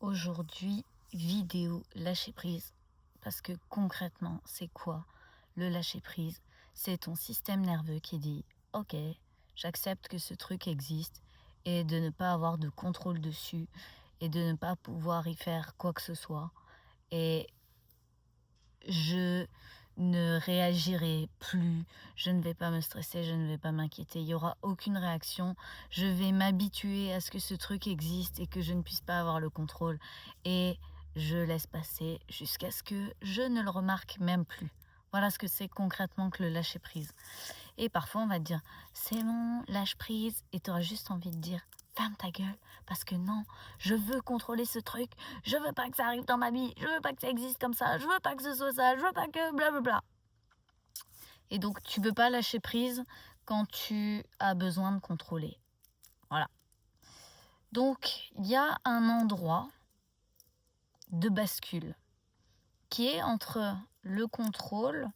Aujourd'hui, vidéo lâcher prise. Parce que concrètement, c'est quoi le lâcher prise? C'est ton système nerveux qui dit ok, j'accepte que ce truc existe et de ne pas avoir de contrôle dessus et de ne pas pouvoir y faire quoi que ce soit. Et je ne réagirai plus, je ne vais pas me stresser, je ne vais pas m'inquiéter, il n'y aura aucune réaction, je vais m'habituer à ce que ce truc existe et que je ne puisse pas avoir le contrôle et je laisse passer jusqu'à ce que je ne le remarque même plus. Voilà ce que c'est concrètement que le lâcher prise. Et parfois on va te dire c'est bon, lâche prise, et tu auras juste envie de dire ferme ta gueule, parce que non, je veux contrôler ce truc, je veux pas que ça arrive dans ma vie, je veux pas que ça existe comme ça, je veux pas que ce soit ça, je veux pas que blablabla. Et donc tu peux pas lâcher prise quand tu as besoin de contrôler. Voilà. Donc il y a un endroit de bascule qui est entre le contrôle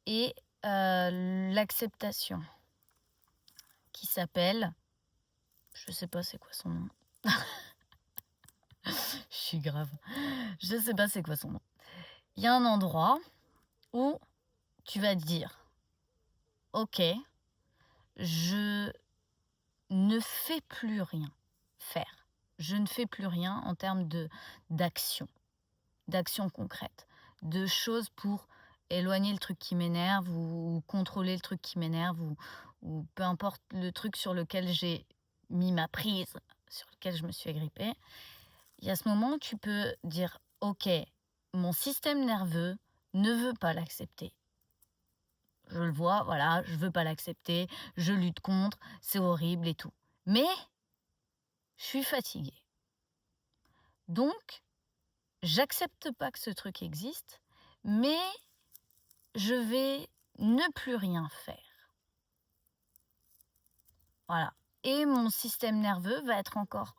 et l'acceptation, qui s'appelle, je sais pas c'est quoi son nom. Je suis grave. Je sais pas c'est quoi son nom. Il y a un endroit où tu vas te dire ok, je ne fais plus rien faire. Je ne fais plus rien en termes d'action concrète, de choses pour éloigner le truc qui m'énerve ou contrôler le truc qui m'énerve ou peu importe le truc sur lequel j'ai mis ma prise, sur lequel je me suis agrippée. Il y a ce moment où tu peux dire ok, mon système nerveux ne veut pas l'accepter. Je le vois, voilà, je veux pas l'accepter, je lutte contre, c'est horrible et tout. Mais je suis fatiguée. Donc, j'accepte pas que ce truc existe, mais je vais ne plus rien faire. Voilà. Et mon système nerveux va être encore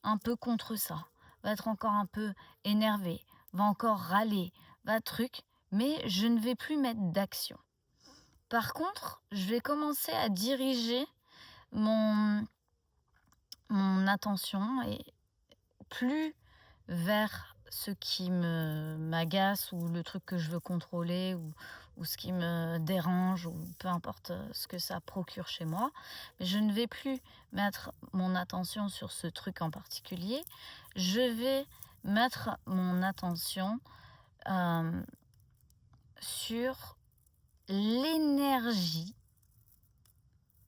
un peu contre ça, va être encore un peu énervé, va encore râler, va truc, mais je ne vais plus mettre d'action. Par contre, je vais commencer à diriger mon attention et plus vers ce qui m'agace ou le truc que je veux contrôler ou ce qui me dérange ou peu importe ce que ça procure chez moi. Mais je ne vais plus mettre mon attention sur ce truc en particulier. Je vais mettre mon attention sur l'énergie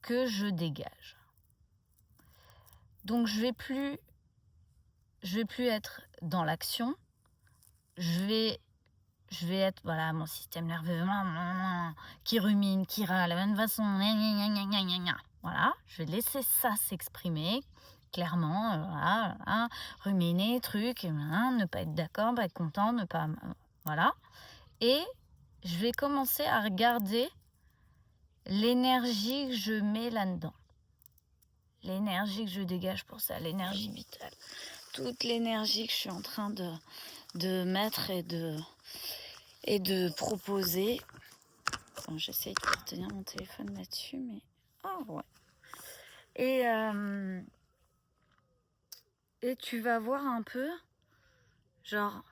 que je dégage. Donc je vais plus être dans l'action, je vais être, voilà, mon système nerveux qui rumine, qui râle de la même façon, voilà, je vais laisser ça s'exprimer clairement, voilà, ruminer, ne pas être d'accord, pas être content, ne pas, voilà, et je vais commencer à regarder l'énergie que je mets là-dedans, l'énergie que je dégage pour ça, l'énergie vitale. Toute l'énergie que je suis en train de mettre et de proposer. Bon, j'essaye de retenir mon téléphone là-dessus, mais... Ah ouais. Et tu vas voir un peu, genre,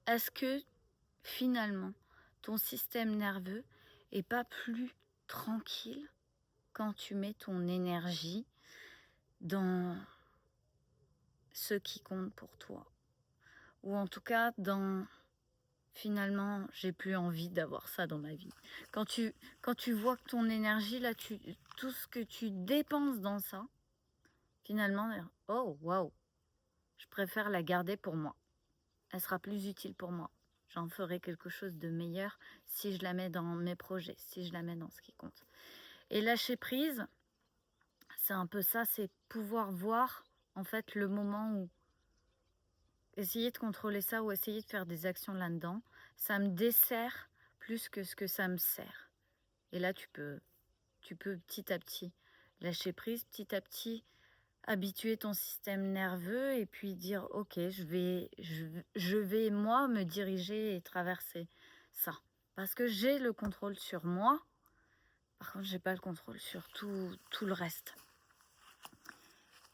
est-ce que finalement, ton système nerveux est pas plus tranquille quand tu mets ton énergie dans ce qui compte pour toi? Ou en tout cas, dans... Finalement, j'ai plus envie d'avoir ça dans ma vie. Quand tu vois que ton énergie, là, tout ce que tu dépenses dans ça, finalement, oh, waouh, je préfère la garder pour moi. Elle sera plus utile pour moi. J'en ferai quelque chose de meilleur si je la mets dans mes projets, si je la mets dans ce qui compte. Et lâcher prise, c'est un peu ça, c'est pouvoir voir, en fait, le moment où essayer de contrôler ça ou essayer de faire des actions là-dedans, ça me dessert plus que ce que ça me sert. Et là, tu peux petit à petit lâcher prise, petit à petit habituer ton système nerveux et puis dire ok, je vais moi me diriger et traverser ça. Parce que j'ai le contrôle sur moi, par contre, j'ai pas le contrôle sur tout le reste.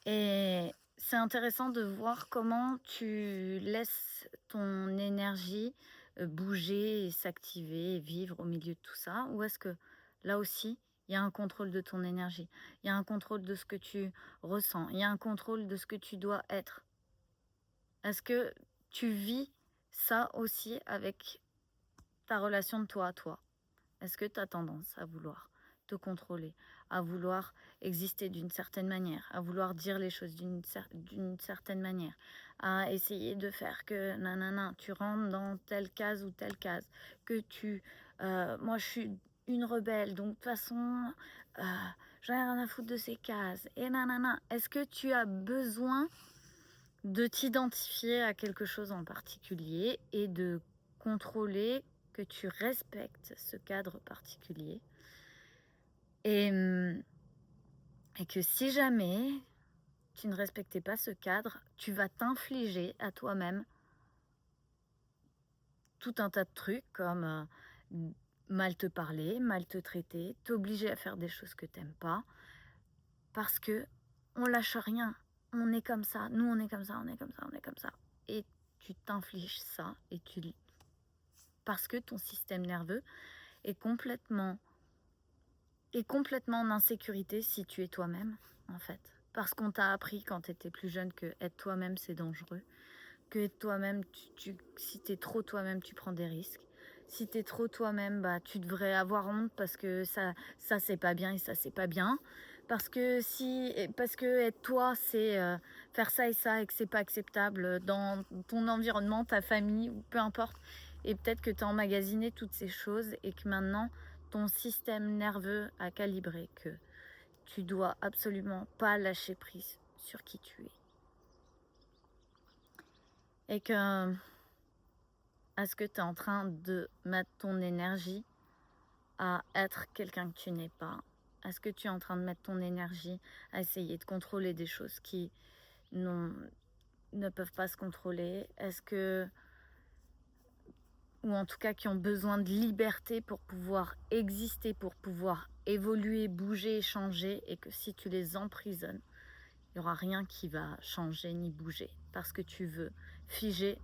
Et c'est intéressant de voir comment tu laisses ton énergie bouger et s'activer et vivre au milieu de tout ça. Ou est-ce que là aussi, il y a un contrôle de ton énergie, il y a un contrôle de ce que tu ressens, il y a un contrôle de ce que tu dois être. Est-ce que tu vis ça aussi avec ta relation de toi à toi? Est-ce que tu as tendance à vouloir te contrôler, à vouloir exister d'une certaine manière, à vouloir dire les choses d'une certaine manière, à essayer de faire que nanana, tu rentres dans telle case ou telle case, que moi je suis une rebelle, donc de toute façon, euh, j'en ai rien à foutre de ces cases, et nanana. Est-ce que tu as besoin de t'identifier à quelque chose en particulier et de contrôler que tu respectes ce cadre particulier et que si jamais tu ne respectais pas ce cadre, tu vas t'infliger à toi-même tout un tas de trucs comme mal te parler, mal te traiter, t'obliger à faire des choses que t'aimes pas, parce que on lâche rien, on est comme ça, nous on est comme ça, on est comme ça, on est comme ça. Et tu t'infliges ça parce que ton système nerveux est complètement en insécurité si tu es toi-même, en fait. Parce qu'on t'a appris quand tu étais plus jeune que être toi-même, c'est dangereux. Que être toi-même, si tu es trop toi-même, tu prends des risques. Si tu es trop toi-même, bah, tu devrais avoir honte parce que ça c'est pas bien et ça, c'est pas bien. Parce que être toi, c'est faire ça et que c'est pas acceptable dans ton environnement, ta famille ou peu importe. Et peut-être que tu as emmagasiné toutes ces choses et que maintenant, ton système nerveux a calibré que tu dois absolument pas lâcher prise sur qui tu es. Et que est-ce que tu es en train de mettre ton énergie à être quelqu'un que tu n'es pas? Est-ce que tu es en train de mettre ton énergie à essayer de contrôler des choses qui ne peuvent pas se contrôler? Ou en tout cas qui ont besoin de liberté pour pouvoir exister, pour pouvoir évoluer, bouger, changer, et que si tu les emprisonnes, il n'y aura rien qui va changer ni bouger parce que tu veux figer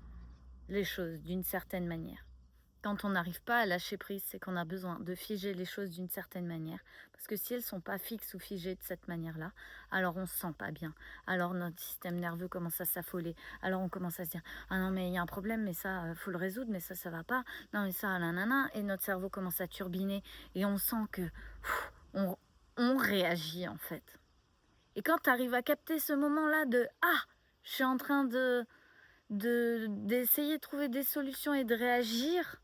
les choses d'une certaine manière. Quand on n'arrive pas à lâcher prise, c'est qu'on a besoin de figer les choses d'une certaine manière. Parce que si elles ne sont pas fixes ou figées de cette manière-là, alors on ne se sent pas bien. Alors notre système nerveux commence à s'affoler. Alors on commence à se dire « Ah non, mais il y a un problème, mais ça, faut le résoudre, mais ça va pas. Non, mais ça, nanana. » Et notre cerveau commence à turbiner. Et on sent que on réagit en fait. Et quand tu arrives à capter ce moment-là de « Ah, je suis en train d'essayer de trouver des solutions et de réagir »,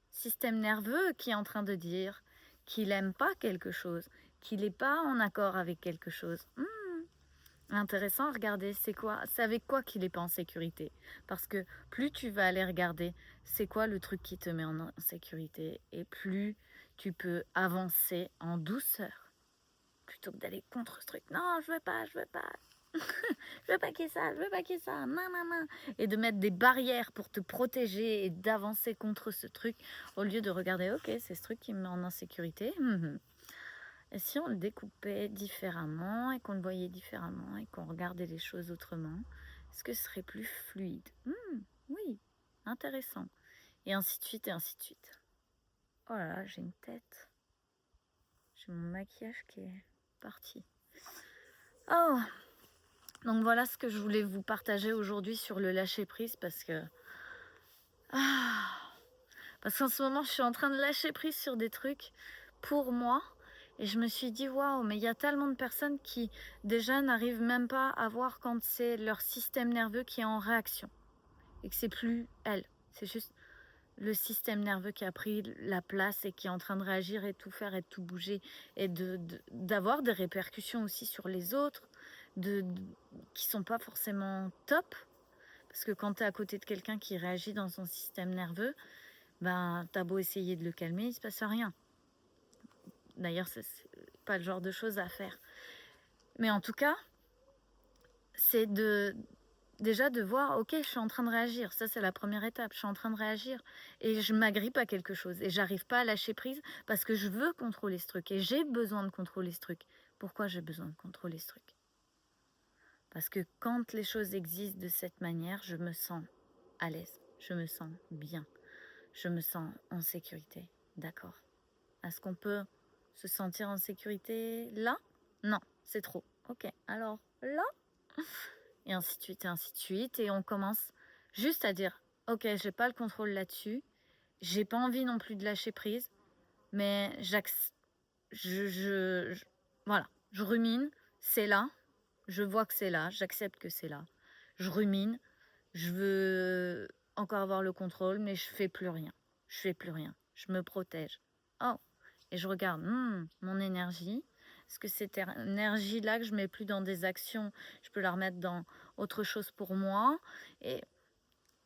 système nerveux qui est en train de dire qu'il n'aime pas quelque chose, qu'il n'est pas en accord avec quelque chose. Intéressant à regarder, c'est avec quoi qu'il n'est pas en sécurité. Parce que plus tu vas aller regarder c'est quoi le truc qui te met en sécurité, et plus tu peux avancer en douceur, plutôt que d'aller contre ce truc. Non, je veux pas. Je veux pas qu'il y ait ça, non. Et de mettre des barrières pour te protéger et d'avancer contre ce truc, au lieu de regarder, ok, c'est ce truc qui me met en insécurité. Et si on le découpait différemment et qu'on le voyait différemment et qu'on regardait les choses autrement, est-ce que ce serait plus fluide? Oui, intéressant. Et ainsi de suite, et ainsi de suite. Oh là là, j'ai une tête. J'ai mon maquillage qui est parti. Oh! Donc voilà ce que je voulais vous partager aujourd'hui sur le lâcher prise, parce qu'en ce moment je suis en train de lâcher prise sur des trucs pour moi, et je me suis dit waouh, mais il y a tellement de personnes qui déjà n'arrivent même pas à voir quand c'est leur système nerveux qui est en réaction et que c'est plus elle, c'est juste le système nerveux qui a pris la place et qui est en train de réagir et tout faire et tout bouger, et d'avoir des répercussions aussi sur les autres qui sont pas forcément top, parce que quand tu es à côté de quelqu'un qui réagit dans son système nerveux, ben t'as beau essayer de le calmer, il se passe rien. D'ailleurs, c'est pas le genre de choses à faire. Mais en tout cas, c'est déjà de voir, ok, je suis en train de réagir, ça c'est la première étape, je suis en train de réagir et je m'agrippe à quelque chose et j'arrive pas à lâcher prise parce que je veux contrôler ce truc et j'ai besoin de contrôler ce truc. Pourquoi j'ai besoin de contrôler ce truc? Parce que quand les choses existent de cette manière, je me sens à l'aise, je me sens bien, je me sens en sécurité. D'accord. Est-ce qu'on peut se sentir en sécurité là? Non, c'est trop. Ok, alors là? Et ainsi de suite, et ainsi de suite. Et on commence juste à dire, ok, j'ai pas le contrôle là-dessus, j'ai pas envie non plus de lâcher prise, mais voilà, je rumine, c'est là, je vois que c'est là, j'accepte que c'est là, je rumine, je veux encore avoir le contrôle, mais je fais plus rien, je me protège. Oh, et je regarde mon énergie. Est-ce que cette énergie-là que je mets plus dans des actions, je peux la remettre dans autre chose pour moi? Et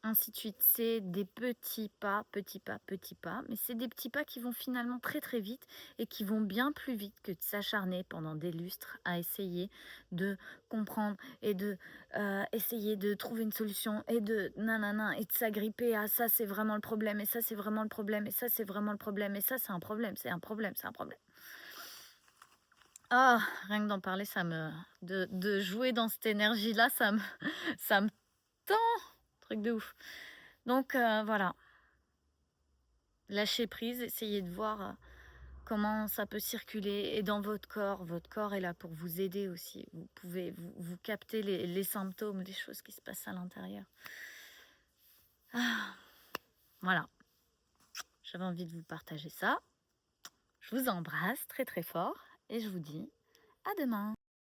ainsi de suite. C'est des petits pas, mais c'est des petits pas qui vont finalement très très vite et qui vont bien plus vite que de s'acharner pendant des lustres à essayer de comprendre et de essayer de trouver une solution et de nanana et de s'agripper à ça c'est vraiment le problème et ça c'est vraiment le problème et ça c'est vraiment le problème et ça c'est un problème, c'est un problème, c'est un problème. Ah, rien que d'en parler, de jouer dans cette énergie-là, ça me tend, truc de ouf. Donc voilà, lâchez prise, essayez de voir comment ça peut circuler et dans votre corps est là pour vous aider aussi. Vous pouvez vous capter les symptômes, les choses qui se passent à l'intérieur. Ah, voilà, j'avais envie de vous partager ça. Je vous embrasse très très fort et je vous dis à demain.